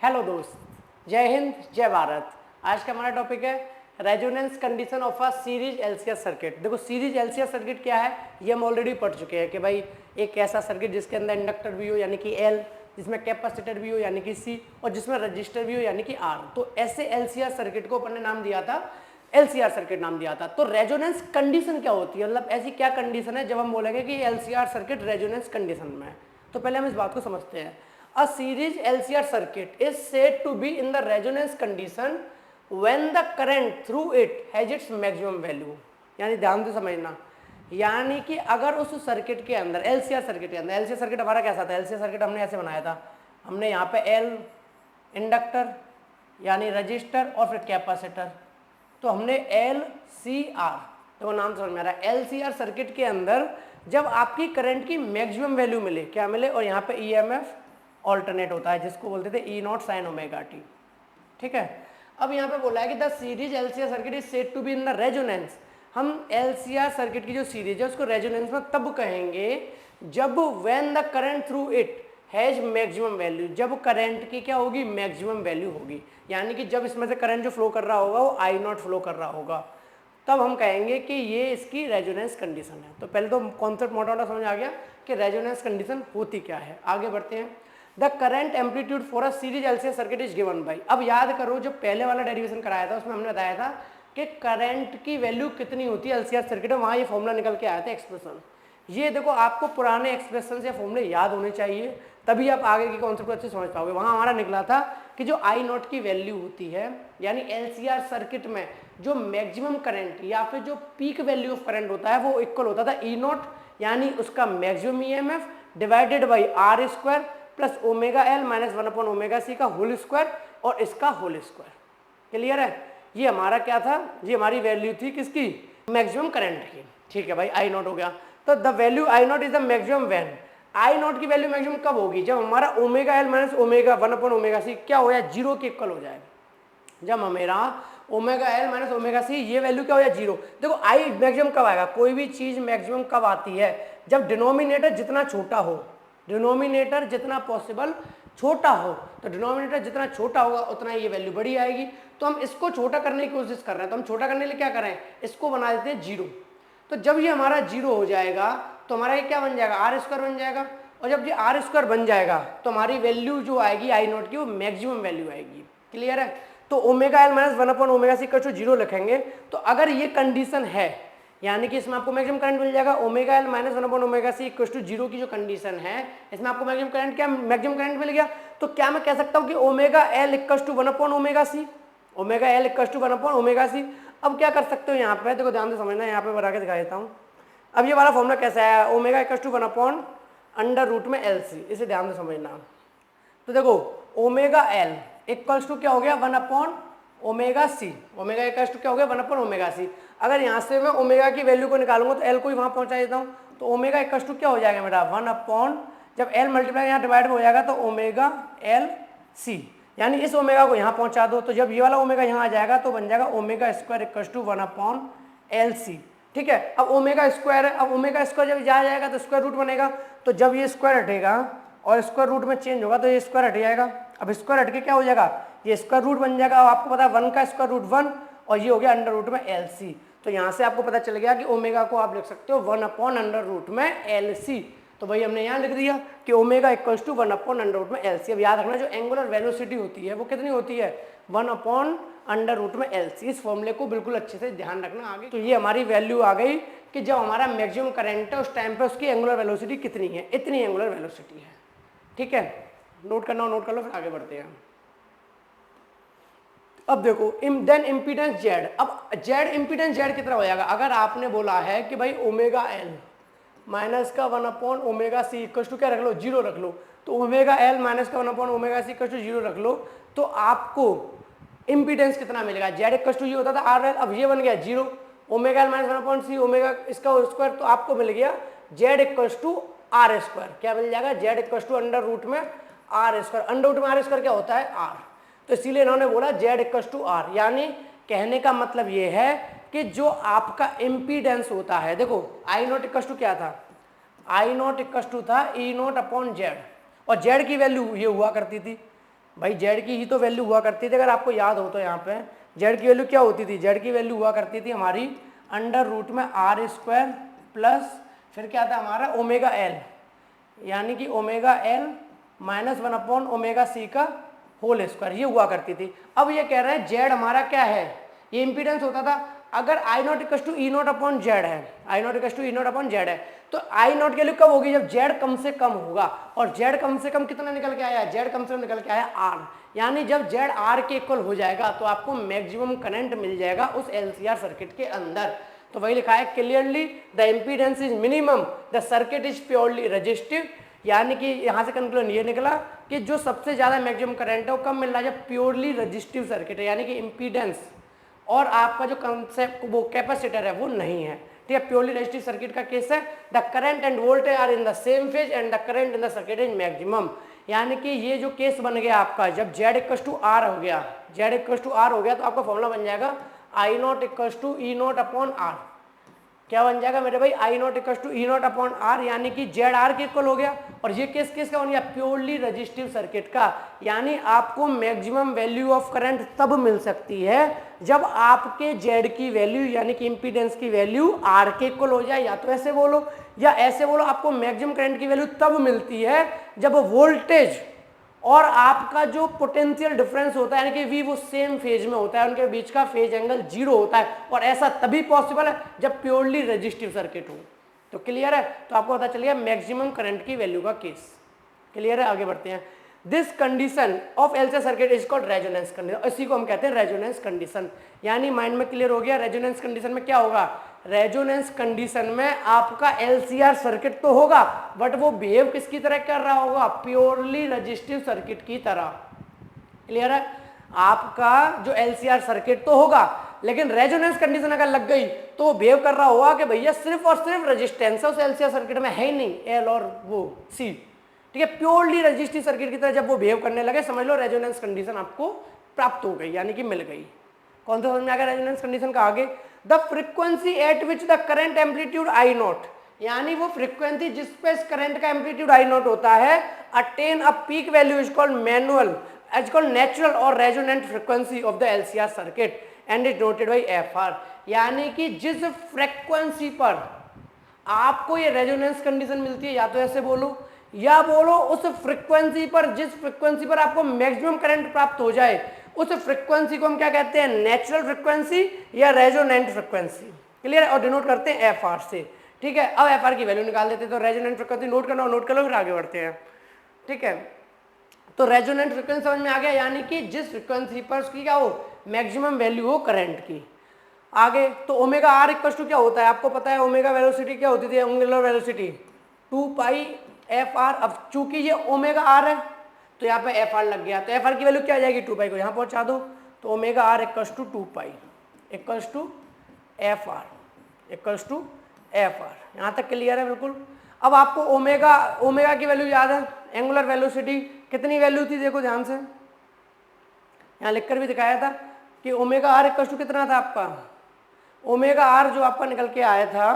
Hello दोस्त, जय हिंद जय भारत। आज का हमारा टॉपिक है resonance condition of a series LCR circuit. देखो सीरीज एलसीआर सर्किट क्या है ये हम ऑलरेडी पढ़ चुके हैं कि भाई एक ऐसा सर्किट जिसके अंदर इंडक्टर भी हो यानी कि एल, जिसमें कैपेसिटर भी हो यानी कि सी, और जिसमें रजिस्टर भी हो यानी कि आर। तो ऐसे एलसीआर सर्किट को अपन ने नाम दिया था एलसीआर सर्किट नाम दिया था। तो रेजोनेंस कंडीशन क्या होती है, मतलब ऐसी क्या कंडीशन है जब हम बोलेंगे कि एलसीआर सर्किट रेजोनेंस कंडीशन में है। तो पहले हम इस बात को समझते हैं। A series LCR circuit is said to be in the resonance condition when the current through it has its maximum value। यानी ध्यान से समझना, यानी कि अगर उस सर्किट के अंदर LCR सर्किट के अंदर, LCR सर्किट हमारा कैसा था, LCR सर्किट हमने ऐसे बनाया था, हमने यहाँ पे L इंडक्टर यानी रजिस्टर और फिर कैपेसिटर, तो हमने LCR, तो नाम समझ में आ रहा है। LCR सर्किट के अंदर जब आपकी करंट की मैक्सिमम वैल्यू मिले, क्या मिले, और यहाँ पे EMF ऑल्टरनेट होता है जिसको बोलते थे e naught sine omega t. ठीक है, अब यहाँ पे बोला है कि the series LCR circuit is said to be in the resonance. हम एलसीआर सर्किट की जो सीरीज है उसको रेजोनेंस में तब कहेंगे जब when the current through it has maximum value, जब करंट की क्या होगी, मैक्सिमम वैल्यू होगी। यानी कि जब इसमें से करंट जो फ्लो कर रहा होगा वो आई नॉट फ्लो कर रहा होगा, तब हम कहेंगे कि ये इसकी रेजोनेंस कंडीशन है। तो पहले तो कॉन्सेप्ट मोटा मोटा समझ आ गया कि रेजोनेंस कंडीशन होती क्या है। आगे बढ़ते हैं। The current amplitude for a series LCR circuit is given by. अब याद करो जो पहले वाला डेरिवेशन कराया था उसमें हमने बताया था कि करंट की वैल्यू कितनी होती है एलसीआर सर्किट में, वहाँ ये फॉर्मूला निकल के आया था एक्सप्रेशन। ये देखो आपको पुराने एक्सप्रेशन या फॉर्मूले याद होने चाहिए, तभी आप आगे की कॉन्सेप्ट को अच्छे समझ पाओगे। वहाँ हमारा निकला था कि जो आई नॉट की वैल्यू होती है यानी एलसीआर सर्किट में जो मैक्सिमम करंट या फिर जो पीक वैल्यू ऑफ करंट होता है वो इक्वल होता था ई नॉट यानी उसका maximum EMF divided by R square plus omega L minus 1 upon omega C का होल स्क्वायर और इसका होल स्क्वायर। क्लियर है, ये हमारा क्या था, ये हमारी वैल्यू थी किसकी, मैक्सिमम करंट की। ठीक है भाई, आई नॉट हो गया। तो the value I naught is the maximum when, I naught की वैल्यू मैक्सिमम कब होगी, जब हमारा omega L minus omega 1 upon omega C क्या हो जाए, जीरो के इक्वल हो जाएगा। जब हमेरा omega L minus omega C ये वैल्यू क्या हो जाए, जीरो। देखो आई मैक्सिमम कब आएगा, कोई भी चीज मैक्सिमम कब आती है, जब डिनोमिनेटर जितना छोटा हो, डिनोमिनेटर जितना पॉसिबल छोटा हो, तो डिनोमिनेटर जितना छोटा होगा उतना ये वैल्यू बड़ी आएगी। तो हम इसको छोटा करने की कोशिश कर रहे हैं, तो हम छोटा करने के लिए क्या करें, इसको बना देते हैं जीरो। तो जब ये हमारा जीरो हो जाएगा तो हमारा ये क्या बन जाएगा, आर स्क्वायर बन जाएगा। और जब ये आर स्क्वायर बन जाएगा तो हमारी वैल्यू जो आएगी आई नॉट की वो मैक्सिमम वैल्यू आएगी। क्लियर है, तो omega L minus 1 upon omega C का जीरो लिखेंगे। तो अगर ये कंडीशन है यानी कि इसमें आपको मैक्सिमम करंट मिल जाएगा, omega L minus 1 upon omega C equal to zero की जो कंडीशन है इसमें आपको मैक्सिमम करंट क्या, मैक्सिमम करंट मिल गया। तो क्या मैं कह सकता हूँ कि omega L equal to 1 upon omega C, omega L equal to 1 upon omega C. अब क्या कर सकते हो यहाँ पे, देखो ध्यान से समझना, यहाँ पे बना के दिखा देता हूँ। अब ये वाला फॉर्मूला कैसा है, omega equal to 1 upon under root में एल सी, इसे ध्यान से समझना। तो देखो ओमेगा एल इक्वल्स टू क्या हो गया, 1 upon omega C, omega equals to क्या हो गया, 1 अपॉन ओमेगा सी। अगर यहाँ से मैं ओमेगा की वैल्यू को निकालूंगा तो एल को ही वहाँ पहुँचा देता हूँ, तो ओमेगा इक्वल्स टू क्या हो जाएगा मेरा 1 अपॉन, जब एल मल्टीप्लाई यहाँ डिवाइड हो जाएगा तो ओमेगा एल सी, यानी इस ओमेगा को यहाँ पहुँचा दो, तो जब ये वाला ओमेगा यहाँ आ जाएगा तो बन जाएगा omega square equals to 1 upon L C. ठीक है, अब ओमेगा स्क्वायर है, अब ओमेगा स्क्वायर जब जा जाएगा तो स्क्वायर रूट बनेगा, तो जब ये स्क्वायर हटेगा और स्क्वायर रूट में चेंज होगा तो ये स्क्वायर हट जाएगा। अब स्क्वायर हट के क्या हो जाएगा, ये स्क्वायर रूट बन जाएगा। आपको पता है 1 का स्क्वायर रूट 1 और ये हो गया अंडर रूट में एल सी। तो यहाँ से आपको पता चल गया कि ओमेगा को आप लिख सकते हो 1 अपॉन अंडर रूट में एल सी। तो भाई हमने यहाँ लिख दिया कि omega equals to 1 upon under root में एल सी। अब याद रखना जो एंगुलर वेलोसिटी होती है वो कितनी होती है, 1 अपॉन अंडर रूट में एल सी। इस फॉर्मूले को बिल्कुल अच्छे से ध्यान रखना आगे। तो ये हमारी वैल्यू आ गई कि जब हमारा मैक्सिमम करंट है उस टाइम पे उसकी एंगुलर वेलोसिटी कितनी है, इतनी एंगुलर वेलोसिटी है। ठीक है, नोट करना हो नोट कर लो, फिर आगे बढ़ते हैं। अब देखो देन इम्पीडेंस जेड। अब जेड इम्पीडेंस जेड कितना हो जाएगा, अगर आपने बोला है कि भाई ओमेगा एल माइनस का 1 upon omega C equal to क्या रख लो, जीरो रख लो। तो ओमेगा एल माइनस का 1 upon omega C equal to zero रख लो, तो आपको इम्पीडेंस कितना मिलेगा, जेड इक्वल टू ये होता था आर एल, अब ये बन गया zero, omega L minus 1 upon C omega इसका स्क्वायर, तो आपको मिल गया Z equal to R square. क्या मिल जाएगा, Z equal to under root में आर स्क्वायर। अंडर रूट में आर स्क्वायर क्या होता है, आर। तो इसीलिए इन्होंने बोला जेड इक्वल टू आर, यानी कहने का मतलब ये है कि जो आपका इम्पीडेंस होता है, देखो आई नॉट इक्वल टू क्या था, आई नॉट इक्वल टू था ई नॉट अपॉन जेड, और जेड की वैल्यू ये हुआ करती थी भाई जेड की ही तो वैल्यू हुआ करती थी, अगर आपको याद हो तो यहाँ पे जेड की वैल्यू क्या होती थी, जेड की वैल्यू हुआ करती थी हमारी अंडर रूट में आर स्क्वायर प्लस फिर क्या था हमारा ओमेगा एल, यानी कि omega L minus 1 upon omega C का होल स्क्वायर, ये हुआ करती थी। अब ये कह रहे हैं जेड हमारा क्या है, ये इंपीडेंस होता था। अगर I naught equal to E naught upon Z है, I naught equal to E naught upon Z है, तो आई नॉट की वैल्यू कब होगी, जब जेड कम से कम होगा। और जेड कम से कम कितना निकल के आया, जेड कम से कम निकल के आया आर, यानी जब जेड आर के इक्वल हो जाएगा तो आपको मैक्सिमम करंट मिल जाएगा उस एलसीआर सर्किट के अंदर। तो वही लिखा है clearly the impedance is minimum, the circuit is purely resistive, यानी कि यहाँ से कंक्लूजन ये निकला कि जो सबसे ज्यादा मैक्सिमम करंट है वो कब मिल रहा है, जब प्योरली रेजिस्टिव सर्किट है, यानी कि इम्पीडेंस और आपका जो कंसेप्ट वो कैपेसिटर है वो नहीं है। ठीक है, प्योरली रेजिस्टिव सर्किट का केस है, the current and voltage are in the same phase and the current in the circuit is maximum, यानी कि ये जो केस बन गया आपका, जब जेड इक्वल टू आर हो गया, जेड इक्वल टू आर हो गया तो आपका फॉर्मूला बन जाएगा I naught equal to E naught upon R. क्या बन जाएगा मेरे भाई, I naught equal to E naught upon R, यानी कि जेड आर के इक्वल हो गया। और ये केस का बन गया प्योरली रेजिस्टिव सर्किट का, यानी आपको मैक्सिमम वैल्यू ऑफ करंट तब मिल सकती है जब आपके जेड की वैल्यू यानी कि इंपीडेंस की वैल्यू आर के इक्वल हो जाए, या तो ऐसे बोलो या ऐसे बोलो, आपको मैक्सिमम करंट की वैल्यू तब मिलती है जब वोल्टेज और आपका जो पोटेंशियल डिफरेंस होता है यानी कि वी वो सेम फेज में होता है, उनके बीच का फेज एंगल 0 होता है, और ऐसा तभी पॉसिबल है जब प्योरली रेजिस्टिव सर्किट हो। तो क्लियर है, तो आपको पता चल गया मैक्सिमम करंट की वैल्यू का केस। क्लियर है, आगे बढ़ते हैं। This condition of LCR circuit is called resonance condition, इसी को हम कहते हैं रेजोनेंस कंडीशन। यानी माइंड में क्लियर हो गया, रेजोनेंस कंडीशन में क्या होगा, रेजोनेंस कंडीशन में आपका एलसीआर सर्किट तो होगा बट वो बिहेव किसकी तरह कर रहा होगा, प्योरली रेजिस्टिव सर्किट की तरह। क्लियर है, आपका जो एलसीआर सर्किट तो होगा लेकिन रेजोनेंस कंडीशन अगर लग गई तो वो बिहेव कर रहा होगा कि भैया सिर्फ और सिर्फ रेजिस्टेंस है उस एलसीआर सर्किट में, है ही नहीं एल और वो सी। ठीक है, प्योरली रेजिस्टिव सर्किट की तरह जब वो बिहेव करने लगे समझ लो रेजोनेंस कंडीशन आपको प्राप्त हो गई, यानी कि मिल गई। कौन सा समझ में आ गया रेजोनेंस कंडीशन का आगे, the frequency eight which the current amplitude I not, यानी वो फ्रीक्वेंसी जिस पे करंट का एम्पलीट्यूड आई नॉट होता है, attain a peak value is called manual as called natural और resonant frequency of the LCR circuit and is noted by FR, यानी कि जिस फ्रीक्वेंसी पर आपको ये रेजोनेंस कंडीशन मिलती है, या तो ऐसे बोलो या बोलो उस फ्रीक्वेंसी पर, जिस फ्रीक्वेंसी पर आपको मैक्सिमम करंट प्राप्त हो जाए उस फ्रीक्वेंसी को हम क्या कहते हैं, नेचुरल फ्रीक्वेंसी या रेजोनेंट फ्रीक्वेंसी। क्लियर है, और डिनोट करते हैं एफ आर से। ठीक है, अब एफ आर की वैल्यू निकाल देते हैं, तो रेजोनेंट फ्रीक्वेंसी नोट करना, नोट कर लो फिर आगे बढ़ते हैं। ठीक है, तो रेजोनेंट फ्रीक्वेंसी समझ में आ गया, यानी कि जिस फ्रीक्वेंसी पर उसकी क्या हो मैक्सिमम वैल्यू हो करंट की। आगे तो ओमेगा आर इक्वल टू क्या होता है, आपको पता है ओमेगा वेलोसिटी क्या होती थी, angular velocity 2 pi F are. अब चूंकि ये ओमेगा आर है तो यहाँ पे एफ आर लग गया, तो एफ आर की वैल्यू क्या आ जाएगी, 2 पाई को यहाँ पहुँचा दो, तो omega R equals to 2 pi equals to F R equals to F R. यहाँ तक क्लियर है बिल्कुल। अब आपको ओमेगा की वैल्यू याद है, एंगुलर वेलोसिटी कितनी वैल्यू थी, देखो ध्यान से, यहाँ लिखकर भी दिखाया था कि ओमेगा आर इक्वल्स टू कितना था आपका, ओमेगा आर जो आपका निकल के आया था,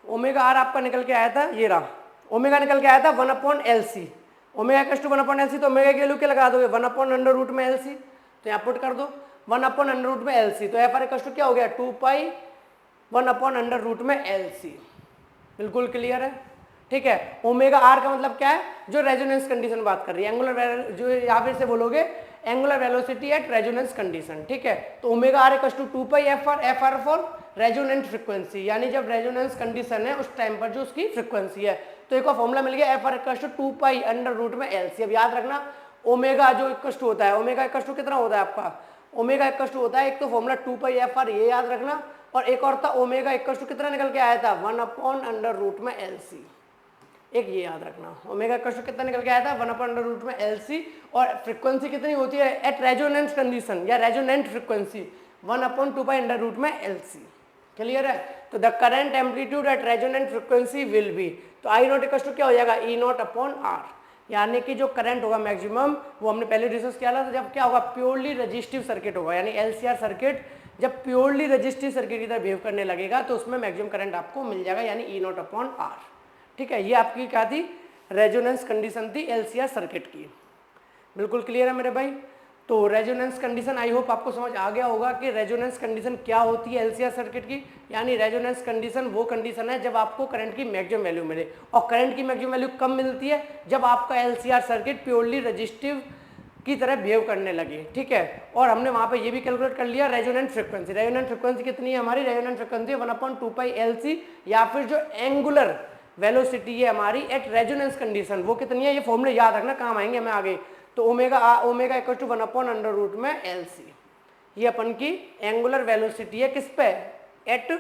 ओमेगा आर आपका निकल के आया था, ये रहा ओमेगा निकल के आया था 1 upon L C, omega equals to 1 upon L C, तो ओमेगा की वैल्यू क्या लगा दोगे, 1 अपॉन अंडर रूट में एल सी, तो यहाँ पुट कर दो 1 अपॉन अंडर रूट में एल सी, तो एफ आर इक्वल्स टू क्या हो गया 2 पाई 1 अपॉन अंडर रूट में एल सी। बिल्कुल क्लियर है। ठीक है, ओमेगा आर का मतलब क्या है, जो रेजोनेंस कंडीशन बात कर रही है, एंगुलर जो यहाँ पे से बोलोगे angular velocity at resonance condition. ठीक है, तो omega R equals to 2 pi F R for resonant frequency, यानी जब रेजोनेंस कंडीशन है उस टाइम पर जो उसकी फ्रीक्वेंसी है। तो एक और फॉर्मूला मिल गया F R equals to 2 pi under root में एल सी। अब याद रखना ओमेगा जो इक्वल्स टू होता है, ओमेगा इक्वल्स टू कितना होता है आपका, ओमेगा इक्वल्स टू होता है एक तो फॉर्मूला 2 पाई एफ आर, ये याद रखना, और एक और था ओमेगा इक्वल्स टू कितना निकल के आया था 1 अपॉन अंडर रूट में एल सी, एक ये याद रखना, ओमेगा इक्वल्स टू कितना निकल के आया था 1 अपॉन अंडर रूट में एल सी, और फ्रीक्वेंसी कितनी होती है एट रेजोनेंस कंडीशन या resonant frequency 1 upon 2 pi under root में एल सी। क्लियर है, तो the current amplitude at resonant frequency will be, तो आई नॉट इक्वल्स टू क्या हो जाएगा ई नॉट अपॉन आर, यानी कि जो करंट होगा मैक्सिमम वो हमने पहले डिस्कस किया था, तो जब क्या होगा प्योरली रेजिस्टिव सर्किट होगा, यानी एलसीआर सर्किट जब प्योरली रेजिस्टिव सर्किट की तरह बिहेव करने लगेगा तो उसमें मैक्सिमम करंट आपको मिल जाएगा, यानी ई नॉट अपॉन आर। ठीक है, ये आपकी क्या थी रेजोनेंस कंडीशन थी एलसीआर सर्किट की। बिल्कुल क्लियर है मेरे भाई। तो रेजोनेंस कंडीशन आई होप आपको समझ आ गया होगा कि रेजोनेंस कंडीशन क्या होती है एलसीआर सर्किट की। यानी रेजोनेंस कंडीशन वो कंडीशन है जब आपको करंट की मैक्सिमम वैल्यू मिले, और करंट की मैक्सिमम वैल्यू कब मिलती है, जब आपका एलसीआर सर्किट प्योरली रजिस्टिव की तरह बिहेव करने लगे, ठीक है। और हमने वहां पे ये भी कैलकुलेट कर लिया रेजोनेंट फ्रीक्वेंसी। रेजोनेंट फ्रीक्वेंसी कितनी है हमारी, रेजोनेंट फ्रीक्वेंसी 1/2π या फिर जो एंगुलर वेलोसिटी है हमारी एट रेजोनेंस कंडीशन वो कितनी है, ये फॉर्मूले याद रखना, काम आएंगे हमें आगे। तो ओमेगा इक्वल टू 1/√LC में LC, ये अपन की एंगुलर वेलोसिटी है किस पे, एट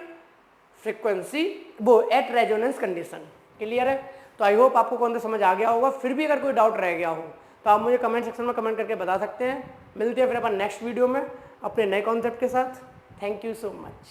फ्रीक्वेंसी वो एट रेजोनेंस कंडीशन। क्लियर है। तो आई होप आपको कौन सा समझ आ गया होगा। फिर भी अगर कोई डाउट रह गया हो तो आप मुझे कमेंट सेक्शन में कमेंट करके बता सकते हैं। मिलते हैं फिर अपन नेक्स्ट वीडियो में अपने नए कॉन्सेप्ट के साथ। Thank you so much.